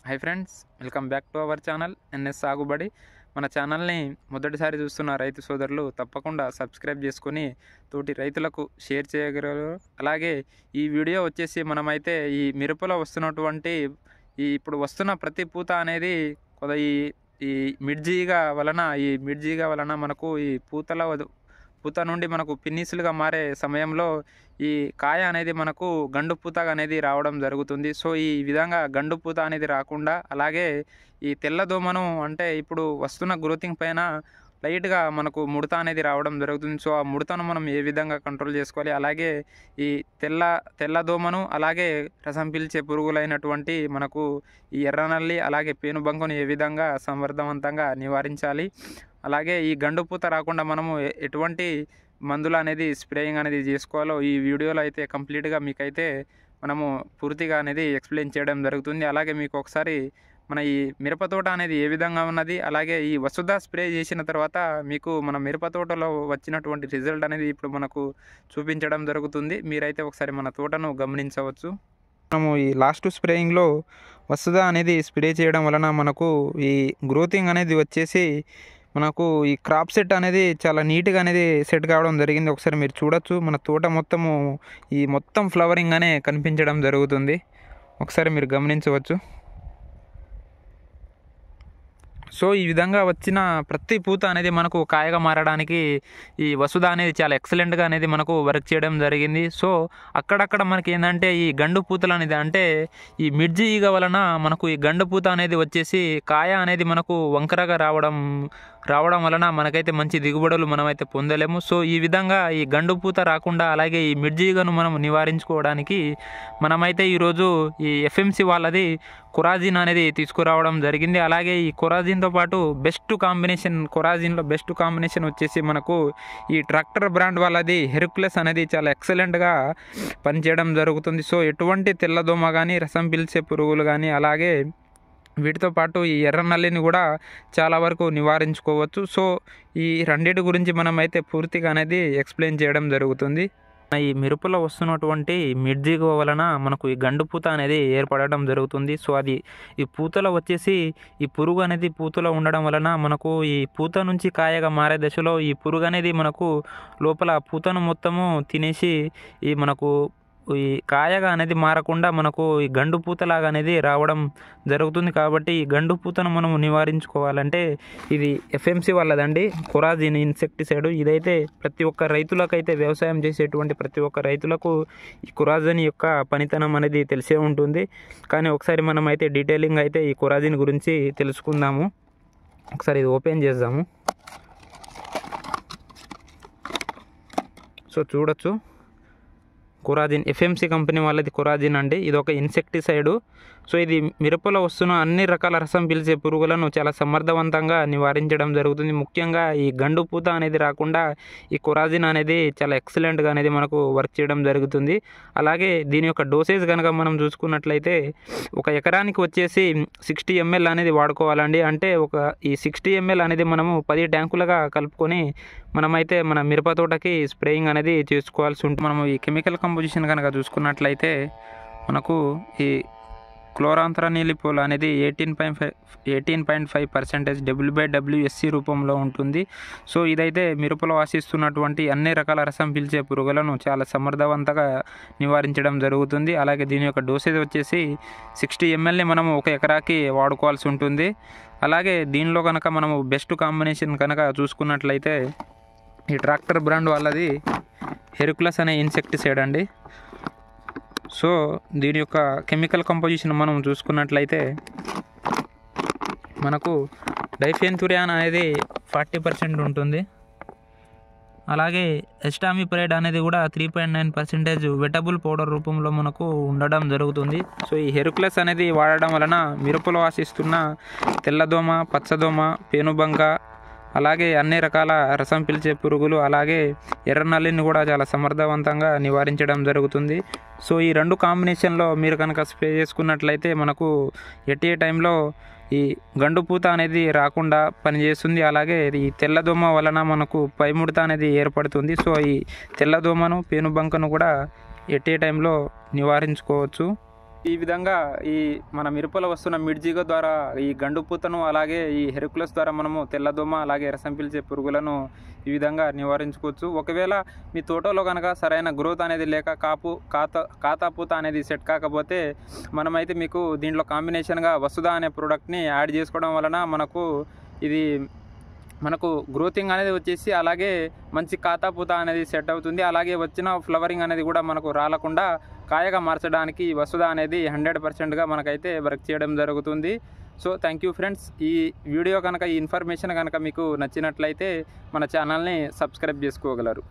High friends, welcome back to our channel NS Sagubadi. మన ఛానల్ని మొదటిసారి చూస్తున్న రైతు సోదరులు తప్పకుండా సబ్స్క్రైబ్ చేసుకొని తోటి రైతులకు షేర్ చేయగలరు. అలాగే ఈ వీడియో వచ్చేసి మనమైతే ఈ మిరపలో వస్తున్నటువంటి ఇప్పుడు వస్తున్న ప్రతి పూత అనేది కొద్ది ఈ మిడ్జీగా వలన మనకు ఈ పూత నుండి మనకు పిన్నీసులుగా మారే సమయంలో ఈ కాయ అనేది మనకు గండు పూత అనేది రావడం జరుగుతుంది. సో ఈ విధంగా గండు పూత అనేది రాకుండా, అలాగే ఈ తెల్లదోమను అంటే ఇప్పుడు వస్తున్న గ్రోతింగ్ పైన లైట్గా మనకు ముడత అనేది రావడం జరుగుతుంది. సో ఆ ముడతను మనం ఏ విధంగా కంట్రోల్ చేసుకోవాలి, అలాగే ఈ తెల్లదోమను అలాగే రసం పీల్చే పురుగులైనటువంటి మనకు ఈ ఎర్రనల్లి అలాగే పేనుబంకను ఏ విధంగా సమర్థవంతంగా నివారించాలి, అలాగే ఈ గండు పూత రాకుండా మనము ఎటువంటి మందులు అనేది స్ప్రేయింగ్ అనేది చేసుకోవాలో ఈ వీడియోలో అయితే కంప్లీట్గా మీకైతే మనము పూర్తిగా అనేది ఎక్స్ప్లెయిన్ చేయడం జరుగుతుంది. అలాగే మీకు ఒకసారి మన ఈ మిరపతోట అనేది ఏ విధంగా ఉన్నది, అలాగే ఈ వసుధ స్ప్రే చేసిన తర్వాత మీకు మన మిరపతోటలో వచ్చినటువంటి రిజల్ట్ అనేది ఇప్పుడు మనకు చూపించడం జరుగుతుంది. మీరైతే ఒకసారి మన తోటను గమనించవచ్చు. మనము ఈ లాస్ట్ స్ప్రేయింగ్లో వసుధ అనేది స్ప్రే చేయడం వలన మనకు ఈ గ్రోతింగ్ అనేది వచ్చేసి మనకు ఈ క్రాప్ సెట్ అనేది చాలా నీట్గా అనేది సెట్ కావడం జరిగింది. ఒకసారి మీరు చూడొచ్చు, మన తోట మొత్తము ఈ మొత్తం ఫ్లవరింగ్ అనే కనిపించడం జరుగుతుంది. ఒకసారి మీరు గమనించవచ్చు. సో ఈ విధంగా వచ్చిన ప్రతి పూత అనేది మనకు కాయగా మారడానికి ఈ వసుధ అనేది చాలా ఎక్సలెంట్గా అనేది మనకు వర్క్ చేయడం జరిగింది. సో అక్కడక్కడ మనకి ఏంటంటే ఈ గండు పూతలు అనేది అంటే ఈ మిర్జి ఈగ వలన మనకు ఈ గండు పూత అనేది వచ్చేసి కాయ అనేది మనకు వంకరగా రావడం వలన మనకైతే మంచి దిగుబడులు మనమైతే పొందలేము. సో ఈ విధంగా ఈ గండు పూత రాకుండా, అలాగే ఈ మిర్జి ఈగను మనం నివారించుకోవడానికి మనమైతే ఈరోజు ఈ ఎఫ్ఎంసి వాళ్ళది కొరాజిన్ అనేది తీసుకురావడం జరిగింది. అలాగే ఈ కొరాజిన్తో పాటు కొరాజిన్లో బెస్ట్ కాంబినేషన్ వచ్చేసి మనకు ఈ ట్రాక్టర్ బ్రాండ్ వాళ్ళది హెర్క్యులస్ అనేది చాలా ఎక్సలెంట్గా పనిచేయడం జరుగుతుంది. సో ఎటువంటి తెల్లదోమ కానీ, రసం పీల్చే పురుగులు కానీ, అలాగే వీటితో పాటు ఈ ఎర్ర నల్లిని కూడా చాలా వరకు నివారించుకోవచ్చు. సో ఈ రెండింటి గురించి మనమైతే పూర్తిగా అనేది ఎక్స్ప్లెయిన్ చేయడం జరుగుతుంది. ఈ మిరపలో వస్తున్నటువంటి మిర్జిగ వలన మనకు ఈ గండు పూత అనేది ఏర్పడడం జరుగుతుంది. సో అది ఈ పూతలో వచ్చేసి ఈ పురుగు అనేది పూతలో ఉండడం వలన మనకు ఈ పూత నుంచి కాయగా మారే దశలో ఈ పురుగు అనేది మనకు లోపల పూతను మొత్తము తినేసి ఈ మనకు ఈ కాయగా అనేది మారకుండా మనకు ఈ గండు పూతలాగా అనేది రావడం జరుగుతుంది. కాబట్టి ఈ గండు పూతను మనం నివారించుకోవాలంటే ఇది ఎఫ్ఎంసి వాళ్ళదండి కొరాజిన్ ఇన్సెక్టిసైడ్. ఇదైతే ప్రతి ఒక్క రైతులకైతే, వ్యవసాయం చేసేటువంటి ప్రతి ఒక్క రైతులకు ఈ కొరాజిన్ యొక్క పనితనం అనేది తెలిసే ఉంటుంది. కానీ ఒకసారి మనం అయితే డీటెయిలింగ్ అయితే ఈ కొరాజిన్ గురించి తెలుసుకుందాము. ఒకసారి ఇది ఓపెన్ చేద్దాము. సో చూడొచ్చు, కొరాజిన్ ఎఫ్ఎంసి కంపెనీ వాళ్ళది కొరాజిన్ అండి. ఇది ఒక ఇన్సెక్టిసైడు. సో ఇది మిరపలో వస్తున్న అన్ని రకాల రసం పీల్చే పురుగులను చాలా సమర్థవంతంగా నివారించడం జరుగుతుంది. ముఖ్యంగా ఈ గండు పూత అనేది రాకుండా ఈ కొరాజిన్ అనేది చాలా ఎక్సలెంట్గా అనేది మనకు వర్క్ చేయడం జరుగుతుంది. అలాగే దీని యొక్క డోసేజ్ కనుక మనం చూసుకున్నట్లయితే ఒక ఎకరానికి వచ్చేసి 60 ml అనేది వాడుకోవాలండి. అంటే ఈ 60 ml అనేది మనము 10 ట్యాంకులుగా కలుపుకొని మనమైతే మన మిరప తోటకి స్ప్రేయింగ్ అనేది చేసుకోవాల్సి ఉంటుంది. మనము ఈ కెమికల్ కంపోజిషన్ కనుక చూసుకున్నట్లయితే మనకు ఈ క్లోరాంత్రనీలిపోల్ అనేది 18.5% W/WSC రూపంలో ఉంటుంది. సో ఇదైతే మిరపలో ఆశిస్తున్నటువంటి అన్ని రకాల రసం పీల్చే పురుగులను చాలా సమర్థవంతంగా నివారించడం జరుగుతుంది. అలాగే దీని యొక్క డోసేజ్ వచ్చేసి 60 mlని మనము ఒక ఎకరాకి వాడుకోవాల్సి ఉంటుంది. అలాగే దీనిలో కనుక మనము బెస్ట్ కాంబినేషన్ కనుక చూసుకున్నట్లయితే ఈ ట్రాక్టర్ బ్రాండ్ వాళ్ళది హెర్క్యులస్ అనే ఇన్సెక్టిసైడ్ అండి. సో దీని యొక్క కెమికల్ కంపోజిషన్ మనం చూసుకున్నట్లయితే మనకు డైఫెన్థురియాన్ అనేది 40% ఉంటుంది. అలాగే ఎస్టామిప్రైడ్ అనేది కూడా 3.9% వెటబుల్ పౌడర్ రూపంలో మనకు ఉండడం జరుగుతుంది. సో ఈ హెర్క్యులస్ అనేది వాడడం వలన మిరపలో ఆశిస్తున్న తెల్లదోమ, పచ్చదోమ, పేనుబంక, అలాగే అన్ని రకాల రసం పీల్చే పురుగులు, అలాగే ఎర్రనల్లిని కూడా చాలా సమర్థవంతంగా నివారించడం జరుగుతుంది. సో ఈ రెండు కాంబినేషన్లో మీరు కనుక స్ప్రే చేసుకున్నట్లయితే మనకు ఎట్టి టైంలో ఈ గండు పూత అనేది రాకుండా పనిచేస్తుంది. అలాగే ఈ తెల్లదోమ వలన మనకు పైముడత అనేది ఏర్పడుతుంది. సో ఈ తెల్లదోమను, పేనుబంకను కూడా ఎట్టి టైంలో నివారించుకోవచ్చు. ఈ విధంగా ఈ మన మిరపలో వస్తున్న మిడ్జిగో ద్వారా ఈ గండు పూతను అలాగే ఈ హెర్కులస్ ద్వారా మనము తెల్లదోమ అలాగే రసం పీల్చే పురుగులను ఈ విధంగా నివారించుకోవచ్చు. ఒకవేళ మీ తోటలో కనుక సరైన గ్రోత్ అనేది లేక కాతా పూత అనేది సెట్ కాకపోతే మనమైతే మీకు దీంట్లో కాంబినేషన్గా వసుదా అనే ప్రోడక్ట్ని యాడ్ చేసుకోవడం వలన మనకు గ్రోతింగ్ అనేది వచ్చేసి అలాగే మంచి కాతా పూత అనేది సెట్ అవుతుంది. అలాగే వచ్చిన ఫ్లవరింగ్ అనేది కూడా మనకు రాలకుండా కాయగా మార్చడానికి వసుదా అనేది 100%గా మనకైతే వర్క్ చేయడం జరుగుతుంది. So thank you friends. ఈ వీడియో కనుక ఈ ఇన్ఫర్మేషన్ కనుక మీకు నచ్చినట్లయితే మన ఛానల్ని సబ్స్క్రైబ్ చేసుకోగలరు.